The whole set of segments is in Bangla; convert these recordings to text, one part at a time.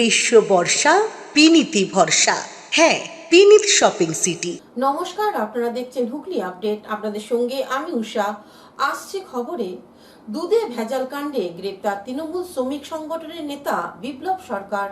গ্রীষ্ম বর্ষা পিনিতি ভরসা। হ্যাঁ, পিনিত শপিং সিটি। নমস্কার, আপনারা দেখছেন হুগলি আপডেট। আপনাদের সঙ্গে আমি উষা। আসছে খবরে, দুধে ভেজাল কাণ্ডে গ্রেপ্তার তৃণমূল শ্রমিক সংগঠনের নেতা বিপ্লব সরকার।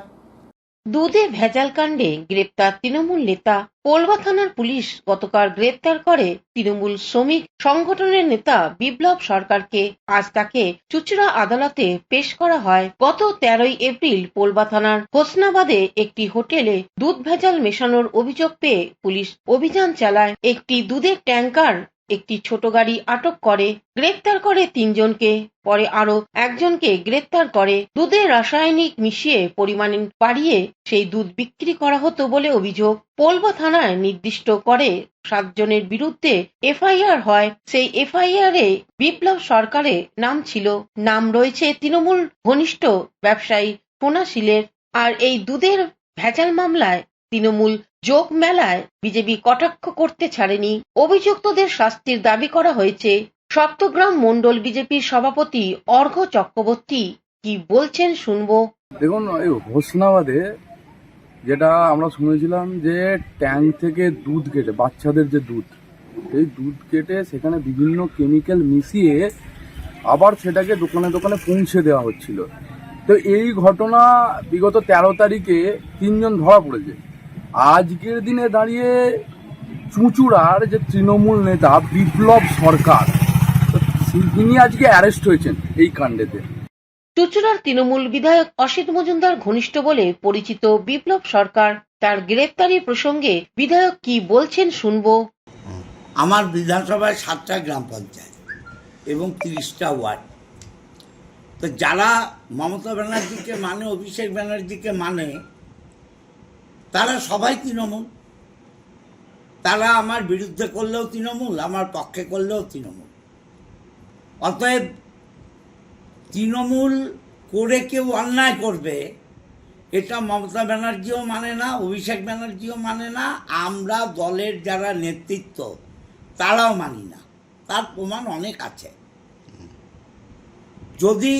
দুধে ভেজাল কাণ্ডে গ্রেপ্তার তৃণমূল নেতা পোলবা থানার পুলিশ গতকাল গ্রেপ্তার করে তৃণমূল শ্রমিক সংগঠনের নেতা বিপ্লব সরকারকে। আজ তাকে চুঁচুড়া আদালতে পেশ করা হয়। গত 13 এপ্রিল পোলবা থানার হোসনাবাদে একটি হোটেলে দুধ ভেজাল মেশানোর অভিযোগ পেয়ে পুলিশ অভিযান চালায়। একটি দুধের ট্যাঙ্কার, একটি ছোট গাড়ি আটক করে গ্রেপ্তার করে 3 জনকে। পরে আরো একজনকে গ্রেপ্তার করে। দুধে রাসায়নিক মিশিয়ে পরিমাণ বাড়িয়ে সেই দুধ বিক্রি করা হতো বলে অভিযোগ। পোলবা থানায় নির্দিষ্ট করে 7 জনের বিরুদ্ধে এফআইআর হয়। সেই এফআইআর এ বিপ্লব সরকারের নাম ছিল। নাম রয়েছে তৃণমূল ঘনিষ্ঠ ব্যবসায়ী সোনা শীলের। আর এই দুধের ভেজাল মামলায় তৃণমূল যোগ মেলায় বিজেপি কটাক্ষ করতে ছাড়েনি। অভিযুক্তদের শাস্তির দাবি করা হয়েছে। সপ্তগ্রাম মণ্ডল বিজেপির সভাপতি অর্ঘ্য চক্রবর্তী কি বলছেন শুনবো। দেখুন, এই হোসনাবাদে যেটা আমরা শুনেছিলাম যে ট্যাঙ্ক থেকে দুধ কেটে, বাচ্চাদের যে দুধ, সেই দুধ কেটে সেখানে বিভিন্ন কেমিক্যাল মিশিয়ে আবার সেটাকে দোকানে দোকানে পৌঁছে দেওয়া হচ্ছিল। তো এই ঘটনা বিগত 13 তারিখে 3 জন ধরা পড়েছে। আজকের দিনে দাঁড়িয়ে চুঁচুড়ার যে তৃণমূল নেতা বিপ্লব সরকার, তিনি আজকে অ্যারেস্ট হয়েছেন এই কাণ্ডেতে। চুঁচুড়ার তৃণমূল বিধায়ক অসিত মজুমদার ঘনিষ্ঠ বলে পরিচিত বিপ্লব সরকার তার গ্রেপ্তারি প্রসঙ্গে বিধায়ক কি বলছেন শুনবো। আমার বিধানসভায় 7টা গ্রাম পঞ্চায়েত এবং 30টা ওয়ার্ড। তো যারা মমতা ব্যানার্জিকে মানে, অভিষেক ব্যানার্জিকে মানে, তারা সবাই তৃণমূল। তারা আমার বিরুদ্ধে করলেও তৃণমূল, আমার পক্ষে করলেও তৃণমূল। অতএব তৃণমূল করে কেউ অন্যায় করবে এটা মমতা ব্যানার্জিও মানে না, অভিষেক ব্যানার্জিও মানে না, আমরা দলের যারা নেতৃত্ব তারাও মানি না। তার প্রমাণ অনেক আছে। যদি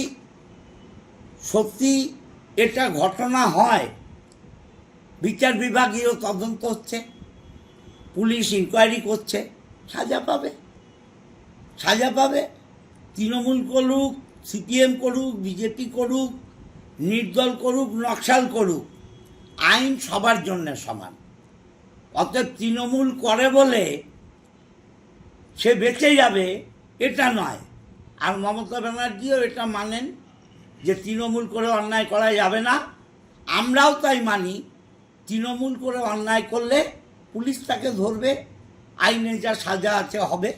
সত্যি এটা ঘটনা হয়, বিচার বিভাগীয় তদন্ত হচ্ছে, পুলিশ ইনকোয়ারি করছে, সাজা পাবে, সাজা পাবে। তৃণমূল করুক, সিপিএম করুক, বিজেপি করুক, নির্দল করুক, নকশাল করুক, আইন সবার জন্য সমান। অতএব তৃণমূল করে বলে সে বেঁচে যাবে এটা নয়। আর মমতা ব্যানার্জিও এটা মানেন যে তৃণমূল করে অন্যায় করা যাবে না। আমরাও তাই মানি, তৃণমূল করে অন্যায় করলে পুলিশ তাকে ধরবে, আইনে যা সাজা আছে হবে।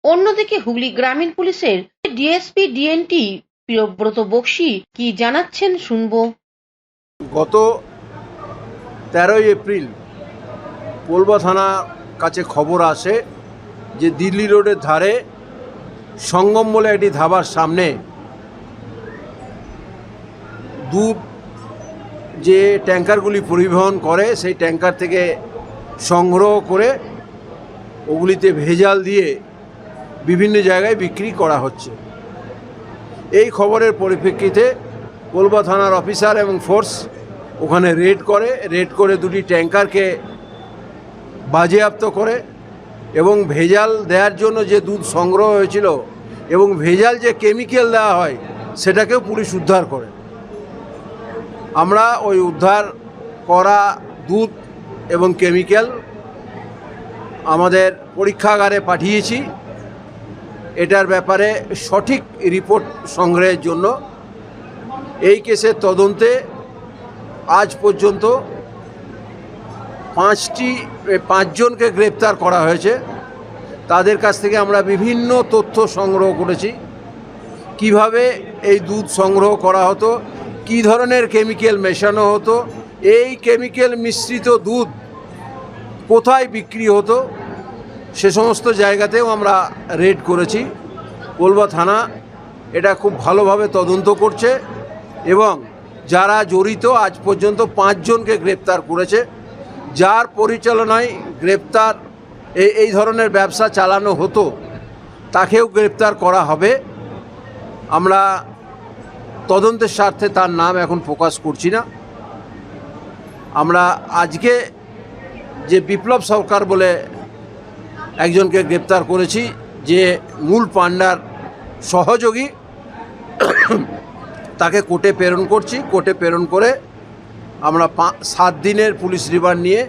অন্যদিকে হুগলি গ্রামীণ পুলিশের ডিএসপি ডিএনটি প্রিয়ব্রত বক্সি কি জানাচ্ছেন শুনবো। গত 13 এপ্রিল পোলবা থানার কাছে খবর আসে যে দিল্লি রোডের ধারে সঙ্গম বলে একটি ধাবার সামনে দুধ যে ট্যাঙ্কারগুলি পরিবহন করে সেই ট্যাঙ্কার থেকে সংগ্রহ করে ওগুলিতে ভেজাল দিয়ে বিভিন্ন জায়গায় বিক্রি করা হচ্ছে। এই খবরের পরিপ্রেক্ষিতে পোলবা থানার অফিসার এবং ফোর্স ওখানে রেড করে 2টি ট্যাঙ্কারকে বাজেয়াপ্ত করে এবং ভেজাল দেওয়ার জন্য যে দুধ সংগ্রহ হয়েছিল এবং ভেজাল যে কেমিক্যাল দেওয়া হয় সেটাকেও পুলিশ উদ্ধার করে। আমরা ওই উদ্ধার করা দুধ এবং কেমিক্যাল আমাদের পরীক্ষাগারে পাঠিয়েছি এটার ব্যাপারে সঠিক রিপোর্ট সংগ্রহের জন্য। এই কেসের তদন্তে আজ পর্যন্ত 5 জনকে গ্রেপ্তার করা হয়েছে। তাদের কাছ থেকে আমরা বিভিন্ন তথ্য সংগ্রহ করেছি, কিভাবে এই দুধ সংগ্রহ করা হতো, কী ধরনের কেমিক্যাল মেশানো হতো, এই কেমিক্যাল মিশ্রিত দুধ কোথায় বিক্রি হতো, সে সমস্ত জায়গাতেও আমরা রেড করেছি। পোলবা থানা এটা খুব ভালোভাবে তদন্ত করছে এবং যারা জড়িত আজ পর্যন্ত 5 জনকে গ্রেপ্তার করেছে। যার পরিচালনায় গ্রেপ্তার এই ধরনের ব্যবসা চালানো হতো তাকেও গ্রেপ্তার করা হবে। আমরা তদন্তের স্বার্থে তার নাম এখন প্রকাশ করছি না। আমরা আজকে যে বিপ্লব সরকার বলে একজনকে গ্রেপ্তার করেছি, যে মূল পাণ্ডার সহযোগী, তাকে কোর্টে প্রেরণ করছি। কোর্টে প্রেরণ করে আমরা 7 দিনের পুলিশ রিমান্ড নিয়ে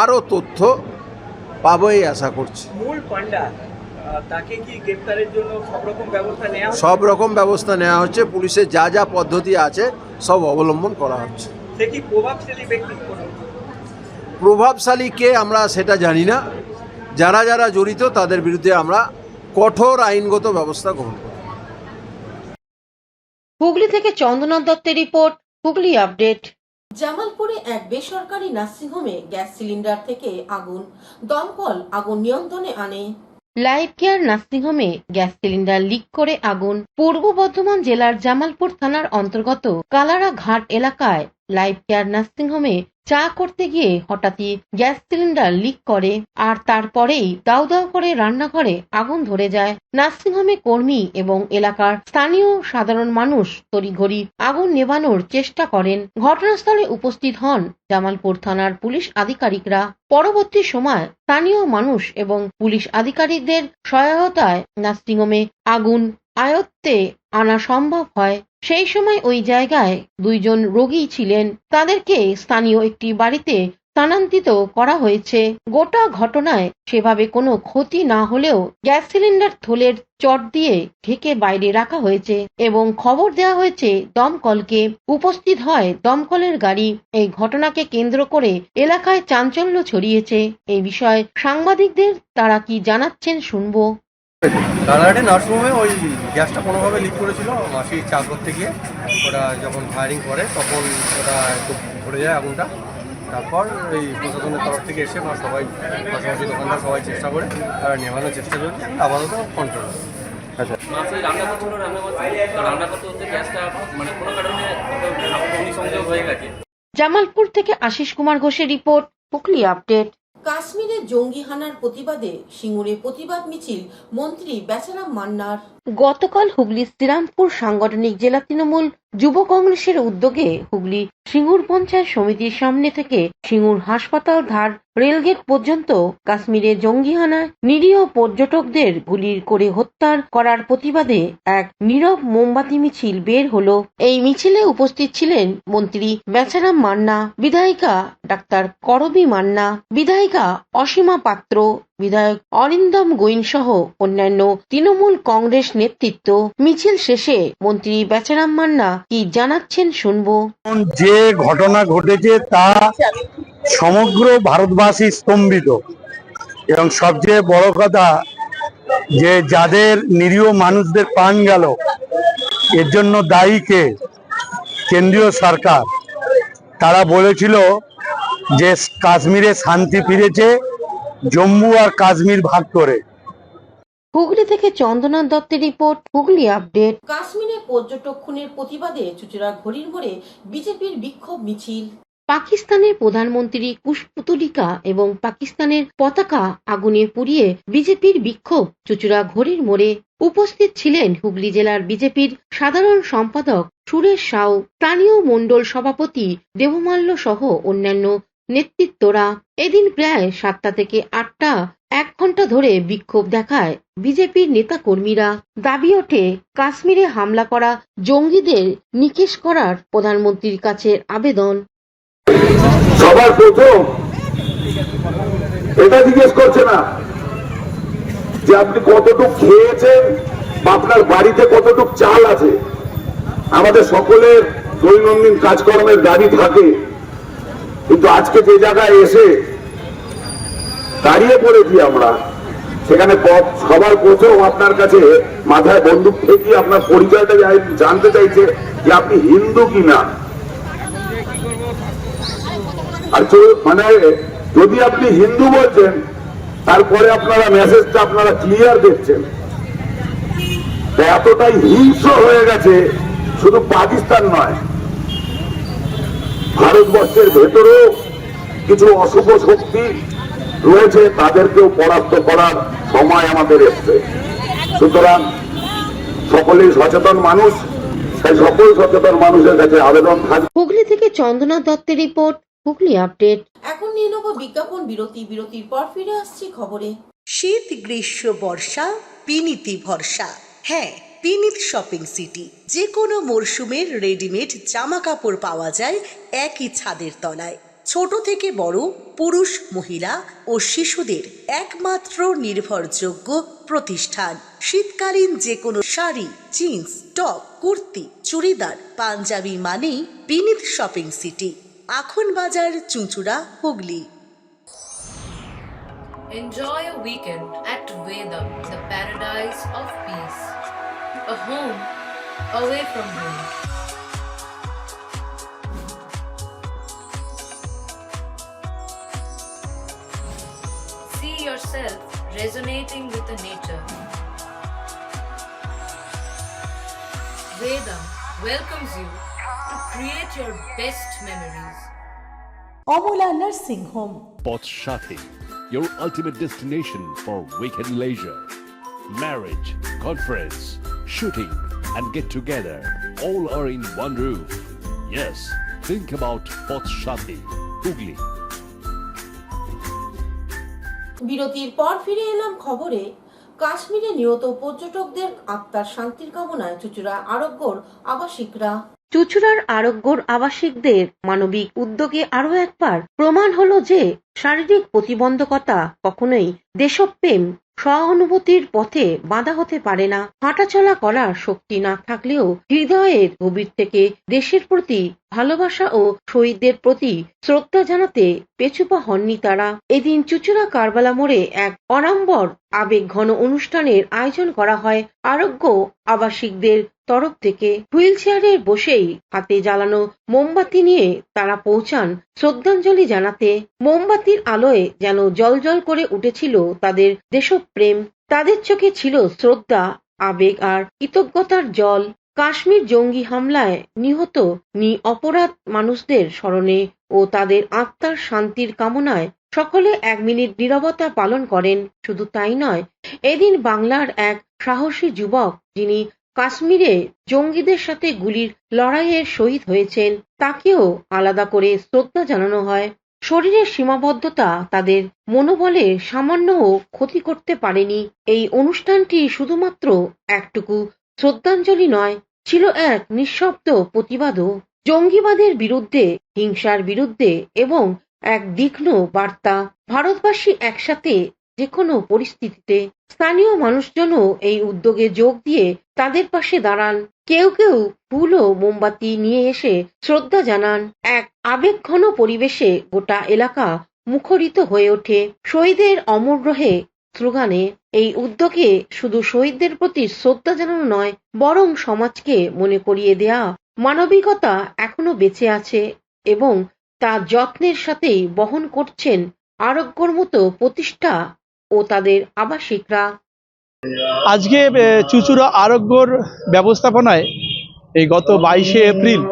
আরও তথ্য পাবো এই আশা করছি। মূল পান্ডা তাকে কি গ্রেপ্তারের জন্য সব রকম ব্যবস্থা নেওয়া হচ্ছে? সব রকম ব্যবস্থা নেওয়া হচ্ছে, পুলিশের যা যা পদ্ধতি আছে সব অবলম্বন করা হচ্ছে। সে কি প্রভাবশালী ব্যক্তি? প্রভাবশালী কে আমরা সেটা জানি না, যারা যারা জড়িত তাদের বিরুদ্ধে আমরা কঠোর আইনগত ব্যবস্থা গ্রহণ করব। হুগলি থেকে চন্দ্রনাথ দত্তের রিপোর্ট, হুগলি আপডেট। জামালপুরে এক বেসরকারি নার্সিংহোমে গ্যাস সিলিন্ডার থেকে দমকল আগুন নিয়ন্ত্রণে আনে। লাইফ কেয়ার নার্সিংহোমে গ্যাস সিলিন্ডার লিক করে আগুন। পূর্ব বর্ধমান জেলার জামালপুর থানার অন্তর্গত কালারা ঘাট এলাকায় লাইফ কেয়ার নার্সিংহোমে চা করতে গিয়ে হঠাৎই গ্যাস সিলিন্ডার লিক করে, আর তারপরেই দাউ দাউ করে রান্নাঘরে আগুন ধরে যায়। নার্সিংহোমে কর্মী এবং এলাকার স্থানীয় সাধারণ মানুষ তড়িঘড়ি আগুন নেভানোর চেষ্টা করেন। ঘটনাস্থলে উপস্থিত হন জামালপুর থানার পুলিশ আধিকারিকরা। পরবর্তী সময় স্থানীয় মানুষ এবং পুলিশ আধিকারিকদের সহায়তায় নার্সিংহোমে আগুন আয়ত্তে আনা সম্ভব হয়। সেই সময় ওই জায়গায় 2 জন রোগী ছিলেন, তাদেরকে স্থানীয় একটি বাড়িতে স্থানান্তরিত করা হয়েছে। গোটা ঘটনায় সেভাবে কোনো ক্ষতি না হলেও গ্যাস সিলিন্ডার থলের চট দিয়ে ঢেকে বাইরে রাখা হয়েছে এবং খবর দেওয়া হয়েছে দমকলকে। উপস্থিত হয় দমকলের গাড়ি। এই ঘটনাকে কেন্দ্র করে এলাকায় চাঞ্চল্য ছড়িয়েছে। এই বিষয়ে সাংবাদিকদের তারা কি জানাচ্ছেন শুনবো। কালারহাটে নার্সিংহোমে ওই গ্যাসটা কোনোভাবে লিক করেছিল। মাসি চা করতে গিয়ে ওটা যখন ফায়ারিং করে তখন ওটা একটু ভরে যায় আগুনটা। তারপর এই প্রশাসনের তরফ থেকে এসে বা সবাই পাশাপাশি দোকানদার সবাই চেষ্টা করে তারা নেভানোর চেষ্টা করছে, আপাতত কন্ট্রোল। আচ্ছা, মাসে রান্না করতে হতে গ্যাসটা মানে কোনো কারণে সংযোগ হয়ে গেছে। জামালপুর থেকে আশিস কুমার ঘোষের রিপোর্ট, হুগলি আপডেট। কাশ্মীরে জঙ্গি হানার প্রতিবাদে সিঙ্গুরে প্রতিবাদ মিছিল মন্ত্রী বেচারাম মান্নার। গতকাল হুগলির শ্রীরামপুর সাংগঠনিক জেলা তৃণমূল যুব কংগ্রেসের উদ্যোগে হুগলি সিঙ্গুর পঞ্চায়েত সমিতির সামনে থেকে সিঙ্গুর হাসপাতাল ধার রেলগেট পর্যন্ত কাশ্মীরে জঙ্গি হানায় নিরীহ পর্যটকদের গুলি করে হত্যা করার প্রতিবাদে এক নীরব মোমবাতি মিছিল বের হলো। এই মিছিলে উপস্থিত ছিলেন মন্ত্রী বেচারাম মান্না, বিধায়িকা ডাক্তার করবী মান্না, বিধায়িকা অসীমা পাত্র, বিধায়ক অরিন্দম গোয়েন সহ অন্যান্য তৃণমূল কংগ্রেস নেতৃত্ব। মিছিল শেষে মন্ত্রী বেচারাম মান্না কি জানাচ্ছেন শুনবো। যে ঘটনা ঘটেছে তা সমগ্র ভারতবাসী স্তম্ভিত, এবং সবচেয়ে বড় কথা যে যাদের নিরীহ মানুষদের প্রাণ গেল এর জন্য দায়ী কে? কেন্দ্রীয় সরকার। তারা বলেছিল যে কাশ্মীরে শান্তি ফিরেছে জম্মু আর কাশ্মীর ভাগ করে। হুগলি থেকে চন্দ্রনাথ দত্তের রিপোর্ট, হুগলি আপডেট। কাশ্মীরে পর্যটক খুনের প্রতিবাদে চুচুড়া ঘড়ির মোড়ে বিজেপির বিক্ষোভ মিছিল। পাকিস্তানের প্রধানমন্ত্রী কুশপুতলিকা এবং পাকিস্তানের পতাকা আগুনে পুড়িয়ে বিজেপির বিক্ষোভ চুচুড়া ঘড়ির মোড়ে। উপস্থিত ছিলেন হুগলি জেলার বিজেপির সাধারণ সম্পাদক সুরেশ সাউ, স্থানীয় মণ্ডল সভাপতি দেবমাল্য সহ অন্যান্য নেতৃত্বরা। এদিন প্রায় 7টা থেকে 8টা 1 ঘন্টা ধরে বিক্ষোভ দেখায় বিজেপির নেতাকর্মীরা। দাবি ওঠে কাশ্মীরে হামলা করা জঙ্গিদের নিকেশ করার প্রধানমন্ত্রীর কাছে আবেদন। সবার প্রথম এটা জিজ্ঞেস করছে না যে আপনি কতটুকু খেয়েছেন বা আপনার বাড়িতে কতটুকু চাল আছে। আমাদের সকলের দৈনন্দিন কাজকর্মের গাড়ি থাকে, কিন্তু আজকে যে জায়গায় এসে দাঁড়িয়ে পড়েছি আমরা, সেখানে সবার প্রথম আপনার কাছে মাথায় বন্দুক থেকে আপনার পরিচয়টা জানতে চাইছে যে আপনি হিন্দু কিনা। আর মানে যদি আপনি হিন্দু বলছেন তারপরে আপনারা মেসেজটা আপনারা ক্লিয়ার দেখছেন। এতটাই হিংস্র হয়ে গেছে, শুধু পাকিস্তান নয়, ভারতবর্ষের ভেতরেও কিছু অশুভ শক্তি রয়েছে, তাদেরকেও পরাস্ত করার সময় আমাদের এসছে। সুতরাং সকলেই সচেতন মানুষ, তাই সকল সচেতন মানুষের কাছে আবেদন থাকবে। হুগলি থেকে চন্দ্রনাথ দত্তের রিপোর্ট, হুগলি আপডেট। এখন নিয়ে নেব বিজ্ঞাপন বিরতি। বিরতির পর ফিরে আসছি খবরে। শীত গ্রীষ্ম বর্ষা পিনিতি ভরসা। হ্যাঁ, পিনিত শপিং সিটি। যে কোনো মরশুমের রেডিমেড জামা কাপড় পাওয়া যায় একই ছাদের তলায়। ছোট থেকে বড়, পুরুষ মহিলা ও শিশুদের একমাত্র নির্ভরযোগ্য প্রতিষ্ঠান। শীতকালীন যে কোনো শাড়ি, জিন্স, টপ, কুর্তি, চুড়িদার, পাঞ্জাবি মানেই পিনিত শপিং সিটি। আখন বাজার, চুঁচুড়া, Hooghly. Enjoy a weekend at Vedam, the paradise of peace. A home away from home. See yourself resonating with the nature. Vedam welcomes you to create your best memories. Amala nursing home. Potshati, your ultimate destination for weekend leisure. Marriage, conference, shooting, and get together all are in one roof. Yes, think about Potshati, Hugli. বিরতির পর ফিরে এলাম খবরে। কাশ্মীরে নিহত পর্যটকদের আত্মার শান্তির কামনায় চুঁচুড়া আরোগ্যর আবাসিকরা। চুঁচুড়ার আরোগ্যর আবাসিকদের মানবিক উদ্যোগে আরো একবার প্রমাণ হলো যে শারীরিক প্রতিবন্ধকতা কখনোই দেশপ্রেম সহানুভূতির পথে বাধা হতে পারে না। হাঁটাচলা করার শক্তি না থাকলেও হৃদয়ের গভীর থেকে দেশের প্রতি ভালোবাসা ও শহীদদের প্রতি শ্রদ্ধা জানাতে পেছুপা হননি তারা। এদিন চুঁচুড়া কারবালা মোড়ে এক অনাম্বর আবেগঘন অনুষ্ঠানের আয়োজন করা হয় আরোগ্য আবাসিকদের তরফ থেকে। হুইল চেয়ারে বসেই হাতে জ্বালানো মোমবাতি নিয়ে তারা পৌঁছান শ্রদ্ধাঞ্জলি জানাতে। মোমবাতির আলোয় যেন জ্বলজ্বল করে উঠেছিল তাদের দেশপ্রেম। তাদের চোখে ছিল শ্রদ্ধা, আবেগ আর কৃতজ্ঞতার জল। কাশ্মীর জঙ্গি হামলায় নিহত নিরপরাধ মানুষদের স্মরণে ও তাদের আত্মার শান্তির কামনায় সকলে 1 মিনিট নীরবতা পালন করেন। শুধু তাই নয়, এদিন বাংলার এক সাহসী যুবক যিনি কাশ্মীরে জঙ্গিদের সাথে গুলির লড়াইয়ে শহীদ হয়েছেন তাকেও আলাদা করে শ্রদ্ধা জানানো হয়। শরীরের সীমাবদ্ধতা তাদের মনোবলে সামান্যও ক্ষতি করতে পারেনি। এই অনুষ্ঠানটি শুধুমাত্র একটুকু শ্রদ্ধাঞ্জলি নয়, ছিল এক নিঃশব্দ প্রতিবাদও। জঙ্গিবাদের বিরুদ্ধে, হিংসার বিরুদ্ধে এবং এক তীক্ষ্ণ বার্তা। ভারতবাসী একসাথে যে কোনো পরিস্থিতিতে। স্থানীয় মানুষজনও এই উদ্যোগে যোগ দিয়ে তাদের পাশে দাঁড়ান। কেউ কেউ ফুল ও মোমবাতি নিয়ে এসে শ্রদ্ধা জানান। এক আবেগঘন পরিবেশে গোটা এলাকা মুখরিত হয়ে ওঠে শহীদের অমর রহে স্লোগানে। এই উদ্যোগে শুধু শহীদদের প্রতি শ্রদ্ধা জানানো নয়, বরং সমাজকে মনে করিয়ে দেয়া মানবিকতা এখনো বেঁচে আছে এবং তা যত্নের সাথেই বহন করছেন আরোগ্যর মতো প্রতিষ্ঠা ও তাদের আবাসিকরা। আজকে চুঁচুড়া আরোগ্যর ব্যবস্থাপনায় এই গত 22শে এপ্রিল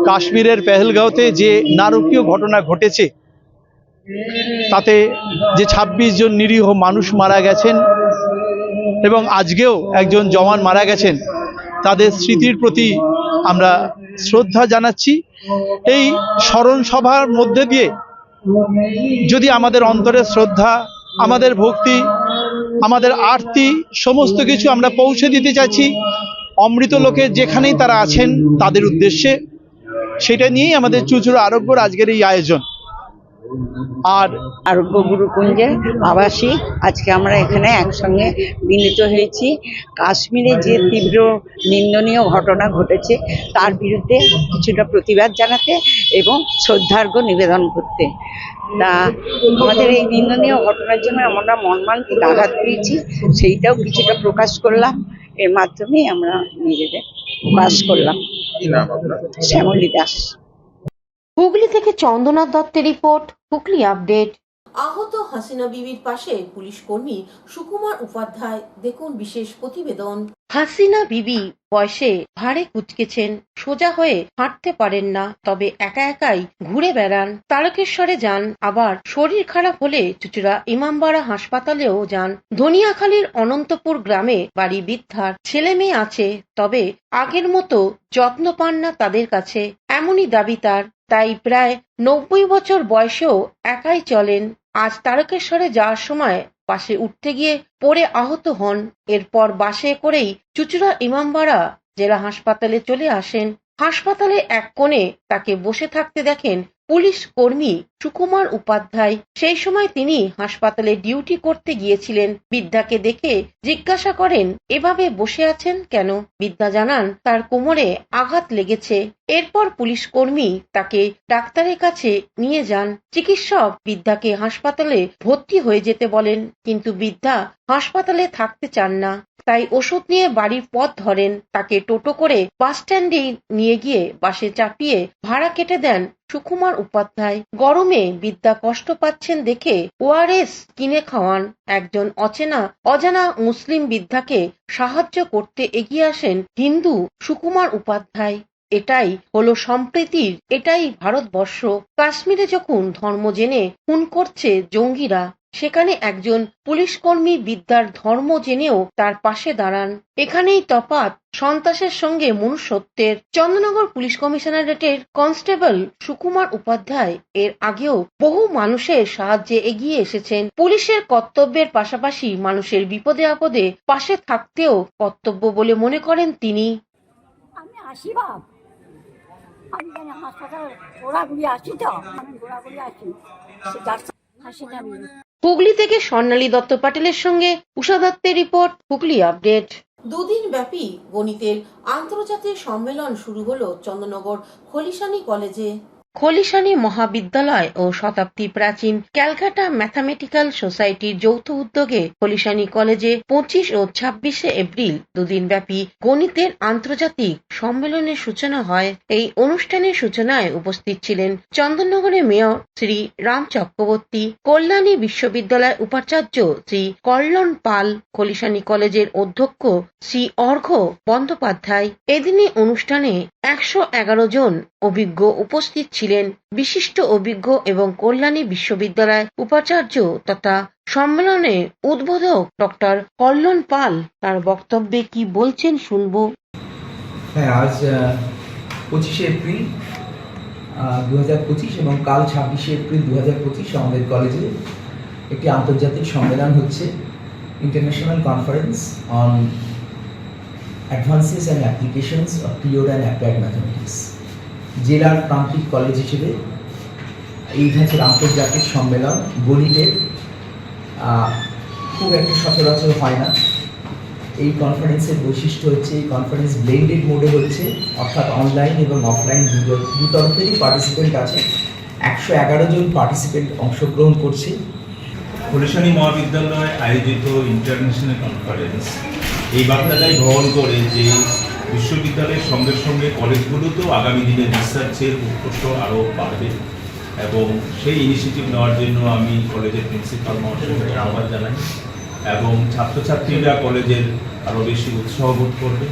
কাশ্মীরের পেহেলগাঁওতে যে নারকীয় ঘটনা ঘটেছে, তাতে যে 26 জন নিরীহ মানুষ মারা গেছেন এবং আজকেও একজন জওয়ান মারা গেছেন, তাদের স্মৃতির প্রতি আমরা শ্রদ্ধা জানাচ্ছি। এই স্মরণ সভার মধ্যে দিয়ে যদি আমাদের অন্তরের শ্রদ্ধা, আমাদের ভক্তি, আমাদের আরতি সমস্ত কিছু আমরা পৌঁছে দিতে চাইছি অমৃত লোকে যেখানেই তারা আছেন তাদের উদ্দেশ্যে, সেটা নিয়েই আমাদের চুঁচুড়া আরোগ্যর আজকের এই আয়োজন। আর আরোগ্য গুরুকুঞ্জের আবাসিক আজকে আমরা এখানে একসঙ্গে মিলিত হয়েছি কাশ্মীরে যে তীব্র নিন্দনীয় ঘটনা ঘটেছে তার বিরুদ্ধে কিছুটা প্রতিবাদ জানাতে এবং শ্রদ্ধার্ঘ্য নিবেদন করতে। তা আমাদের এই নিন্দনীয় ঘটনার জন্য আমরা মর্মান্তিক আঘাত পেয়েছি, সেইটাও কিছুটা প্রকাশ করলাম। এর মাধ্যমে আমরা নিজেদের প্রকাশ করলাম। শ্যামলী দাস। হুগলি থেকে চন্দনা দত্তের রিপোর্ট, হুগলি আপডেট। আহত হাসিনা বিবির পাশে পুলিশ কর্মী সুকুমার উপাধ্যায়, দেখুন বিশেষ প্রতিবেদন। হাসিনা বিবি বয়সে ভারে কুচকেছেন, সোজা হয়ে হাঁটতে পারেন না, তবে একা একাই ঘুরে বেড়ান। তারকেশ্বরে যান, আবার শরীর খারাপ হলে চুঁচুড়া ইমামবাড়া হাসপাতালেও যান। ধনিয়াখালীর অনন্তপুর গ্রামে বাড়ি বৃদ্ধার, ছেলে মেয়ে আছে, তবে আগের মতো যত্ন পান না তাদের কাছে, এমনই দাবি তার। তাই প্রায় 90 বছর বয়সেও একাই চলেন। আজ তারকেশ্বরে যাওয়ার সময় বাসে উঠতে গিয়ে পড়ে আহত হন। এরপর বাসে করেই চুঁচুড়া ইমামবাড়া জেলা হাসপাতালে চলে আসেন। হাসপাতালে এক কোণে তাকে বসে থাকতে দেখেন পুলিশ কর্মী সুকুমার উপাধ্যায়। সেই সময় তিনি হাসপাতালে ডিউটি করতে গিয়েছিলেন। বিদ্যাকে দেখে জিজ্ঞাসা করেন, এভাবে বসে আছেন কেন? বিদ্যা জানান তার কোমরে আঘাত লেগেছে। এরপর পুলিশ কর্মী তাকে ডাক্তারের কাছে নিয়ে যান। চিকিৎসক বিদ্যাকে হাসপাতালে ভর্তি হয়ে যেতে বলেন, কিন্তু বিদ্যা হাসপাতালে থাকতে চান না। তাই ওষুধ নিয়ে বাড়ির পথ ধরেন। তাকে টোটো করে বাস স্ট্যান্ডে নিয়ে গিয়ে বাসে চাপিয়ে ভাড়া কেটে দেন সুকুমার উপাধ্যায়। গরমে বিদ্যা কষ্ট পাচ্ছেন দেখে ওআরএস কিনে খাওয়ান। একজন অজানা মুসলিম বিদ্যাকে সাহায্য করতে এগিয়ে আসেন হিন্দু সুকুমার উপাধ্যায়। এটাই হলো সম্প্রীতির, এটাই ভারতবর্ষ। কাশ্মীরে যখন ধর্ম জেনে খুন করছে জঙ্গিরা, সেখানে একজন পুলিশ কর্মী বিদ্যার ধর্ম জেনেও তার পাশে দাঁড়ান। এখানেই তফাৎ সন্ত্রাসের সঙ্গে মনুষ্যত্বের। চন্দননগর পুলিশ কমিশনারেটের কনস্টেবল সুকুমার উপাধ্যায় এর আগেও বহু মানুষের সাহায্যে এগিয়ে এসেছেন। পুলিশের কর্তব্যের পাশাপাশি মানুষের বিপদে আপদে পাশে থাকতেও কর্তব্য বলে মনে করেন তিনি। আমি আসি বাপ, আমি হাসপাতাল ঘোরাঘুরি আসি, তো আমি ঘোরাঘুরি আসি, হাসি না। হুগলি থেকে স্বর্ণালী দত্ত পাটিলের সঙ্গে উষা দত্তের রিপোর্ট, হুগলি আপডেট। দুদিন ব্যাপী গণিতের আন্তর্জাতিক সম্মেলন শুরু হলো চন্দননগর খলিশানী কলেজে। খলিশানী মহাবিদ্যালয় ও শতাব্দী প্রাচীন ক্যালকাটা ম্যাথামেটিক্যাল সোসাইটির যৌথ উদ্যোগে খলিশানী কলেজে 25 ও 26 এপ্রিল দুদিন ব্যাপী গণিতের আন্তর্জাতিক সম্মেলনের সূচনা হয়। এই অনুষ্ঠানের সূচনায় উপস্থিত ছিলেন চন্দননগরের মেয়র শ্রী রাম চক্রবর্তী, কল্যাণী বিশ্ববিদ্যালয়ের উপাচার্য শ্রী কল্যাণ পাল, খলিশানী কলেজের অধ্যক্ষ শ্রী অর্ঘ্য বন্দ্যোপাধ্যায়। এদিনে অনুষ্ঠানে 111 জন অভিজ্ঞ উপস্থিত ছিলেন। বিশিষ্ট অভিজ্ঞ এবং কল্যাণী বিশ্ববিদ্যালয়ের উপাচার্য তথা সম্মেলনে উদ্বোধক ডক্টর কল্যাণ পাল তার বক্তব্যে কি বলছেন শুনবো। হ্যাঁ, আজ 25 এপ্রিল 2025 এবং কাল 26 এপ্রিল 2025 আমাদের কলেজে একটি আন্তর্জাতিক সম্মেলন হচ্ছে, international conference on advances and applications of pure and applied mathematics. জেলার প্রান্তিক কলেজ হিসেবে এই ধাঁচের আন্তর্জাতিক সম্মেলন গণিতের খুব একটা সচরাচর হয় না। এই কনফারেন্সের বৈশিষ্ট্য হচ্ছে, এই কনফারেন্স ব্লেন্ডেড মোডে হচ্ছে, অর্থাৎ অনলাইন এবং অফলাইন দু তরফেরই পার্টিসিপেন্ট আছে। 111 জন পার্টিসিপেন্ট অংশগ্রহণ করছে। খলিশানী মহাবিদ্যালয় আয়োজিত ইন্টারন্যাশনাল কনফারেন্স এই বার্তাটাই বহন করে যে বিশ্ববিদ্যালয়ের সঙ্গে সঙ্গে কলেজগুলোতেও আগামী দিনে রিসার্চের উৎকর্ষ আরও বাড়বে, এবং সেই ইনিশিয়েটিভ নেওয়ার জন্য আমি কলেজের প্রিন্সিপাল মহাশয়কে আহ্বান জানাই, এবং ছাত্রছাত্রীরা কলেজের আরও বেশি উৎসাহ বোধ করবে।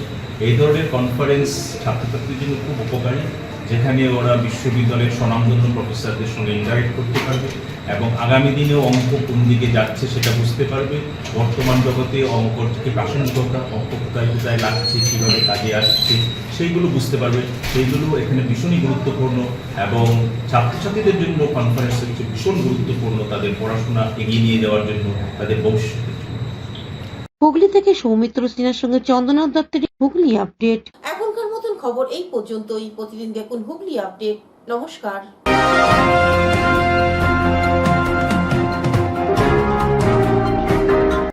এই ধরনের কনফারেন্স ছাত্রছাত্রীর জন্য খুব উপকারী, যেখানে ওরা বিশ্ববিদ্যালয়ের স্বনামধন্য প্রফেসরদের সঙ্গে ইন্টারেক্ট করতে পারবে এবং আগামী দিনেও অঙ্ক কোন দিকে যাচ্ছে সেটা বুঝতে পারবে। বর্তমান জগতে অঙ্ক থেকে প্রাসঙ্গিকতা, অঙ্ক কোথায় কোথায় লাগছে, কীভাবে কাজে আসছে, সেইগুলো বুঝতে পারবে। সেইগুলো এখানে ভীষণই গুরুত্বপূর্ণ, এবং ছাত্রছাত্রীদের জন্য কনফারেন্স হচ্ছে ভীষণ গুরুত্বপূর্ণ তাদের পড়াশোনা এগিয়ে নিয়ে যাওয়ার জন্য, তাদের ভবিষ্যতের জন্য। হুগলি থেকে সৌমিত্র সিনহার সঙ্গে চন্দনা দত্তের হুগলি আপডেট। এখনকার মতন খবর এই পর্যন্তই। প্রতিদিন দেখুন হুগলি আপডেট। নমস্কার।